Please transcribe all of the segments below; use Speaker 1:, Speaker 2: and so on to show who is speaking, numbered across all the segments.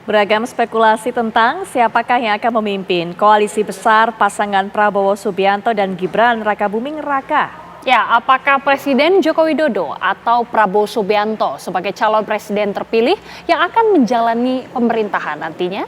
Speaker 1: Beragam spekulasi tentang siapakah yang akan memimpin koalisi besar pasangan Prabowo Subianto dan Gibran Rakabuming Raka.
Speaker 2: Ya, apakah Presiden Joko Widodo atau Prabowo Subianto sebagai calon presiden terpilih yang akan menjalani pemerintahan nantinya?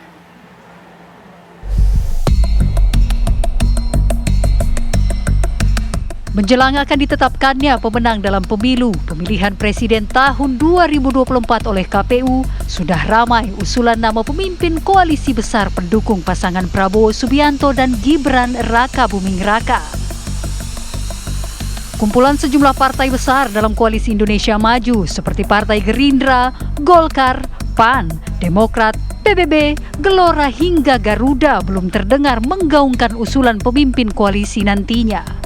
Speaker 3: Menjelang akan ditetapkannya pemenang dalam pemilu pemilihan presiden tahun 2024 oleh KPU, sudah ramai usulan nama pemimpin koalisi besar pendukung pasangan Prabowo Subianto dan Gibran Rakabuming Raka. Kumpulan sejumlah partai besar dalam koalisi Indonesia Maju seperti Partai Gerindra, Golkar, PAN, Demokrat, PBB, Gelora hingga Garuda belum terdengar menggaungkan usulan pemimpin koalisi nantinya.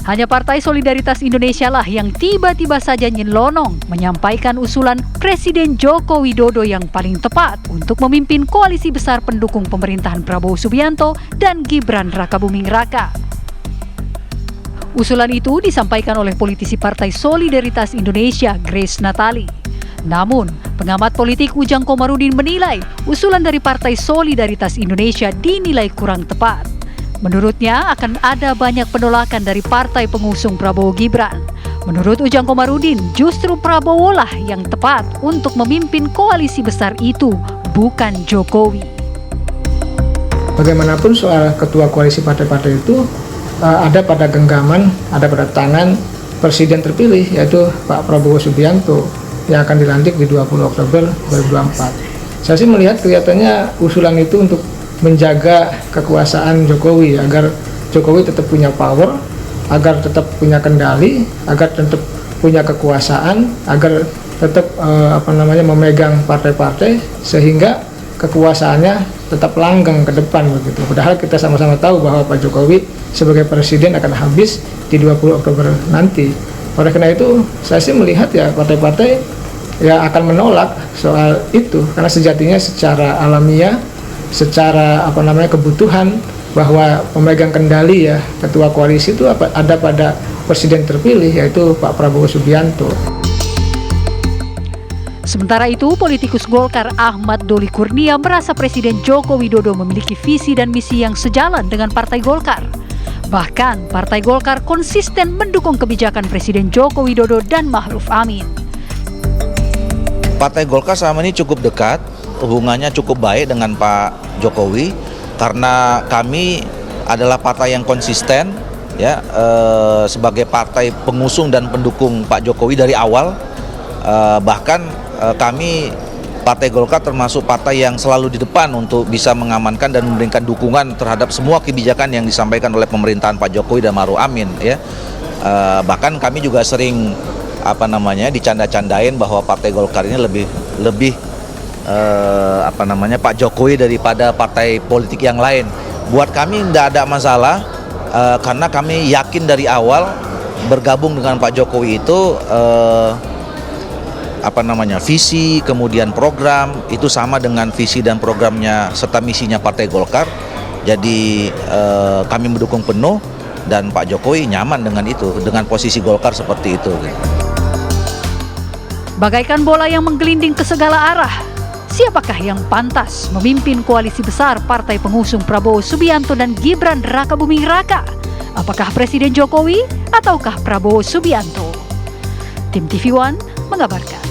Speaker 3: Hanya Partai Solidaritas Indonesia lah yang tiba-tiba saja nyelonong menyampaikan usulan Presiden Joko Widodo yang paling tepat untuk memimpin koalisi besar pendukung pemerintahan Prabowo Subianto dan Gibran Rakabuming Raka. Usulan itu disampaikan oleh politisi Partai Solidaritas Indonesia Grace Natali. Namun, pengamat politik Ujang Komarudin menilai usulan dari Partai Solidaritas Indonesia dinilai kurang tepat. Menurutnya akan ada banyak penolakan dari partai pengusung Prabowo Gibran. Menurut Ujang Komarudin, justru Prabowo lah yang tepat untuk memimpin koalisi besar itu, bukan Jokowi.
Speaker 4: Bagaimanapun soal ketua koalisi partai-partai itu ada pada genggaman, ada pada tangan presiden terpilih, yaitu Pak Prabowo Subianto yang akan dilantik di 20 Oktober 2024. Saya sih melihat kelihatannya usulan itu untuk menjaga kekuasaan Jokowi agar Jokowi tetap punya power, agar tetap punya kendali, agar tetap punya kekuasaan, agar tetap memegang partai-partai sehingga kekuasaannya tetap langgeng ke depan begitu. Padahal kita sama-sama tahu bahwa Pak Jokowi sebagai presiden akan habis di 20 Oktober nanti. Oleh karena itu saya sih melihat ya partai-partai ya akan menolak soal itu karena sejatinya secara alamiah, secara kebutuhan bahwa pemegang kendali ya ketua koalisi itu ada pada presiden terpilih yaitu Pak Prabowo Subianto.
Speaker 3: Sementara itu, politikus Golkar Ahmad Doli Kurnia merasa Presiden Joko Widodo memiliki visi dan misi yang sejalan dengan Partai Golkar. Bahkan, Partai Golkar konsisten mendukung kebijakan Presiden Joko Widodo dan Ma'ruf Amin.
Speaker 5: Partai Golkar selama ini cukup dekat, hubungannya cukup baik dengan Pak Jokowi karena kami adalah partai yang konsisten ya sebagai partai pengusung dan pendukung Pak Jokowi dari awal. Bahkan kami Partai Golkar termasuk partai yang selalu di depan untuk bisa mengamankan dan memberikan dukungan terhadap semua kebijakan yang disampaikan oleh pemerintahan Pak Jokowi dan Ma'ruf Amin ya. Bahkan kami juga sering dicanda-candain bahwa Partai Golkar ini lebih Pak Jokowi daripada partai politik yang lain. Buat kami tidak ada masalah karena kami yakin dari awal bergabung dengan Pak Jokowi itu visi kemudian program itu sama dengan visi dan programnya serta misinya Partai Golkar. Jadi kami mendukung penuh dan Pak Jokowi nyaman dengan itu, dengan posisi Golkar seperti itu.
Speaker 3: Bagaikan bola yang menggelinding ke segala arah. Siapakah yang pantas memimpin koalisi besar partai pengusung Prabowo Subianto dan Gibran Rakabuming Raka? Apakah Presiden Jokowi ataukah Prabowo Subianto? Tim TV One mengabarkan.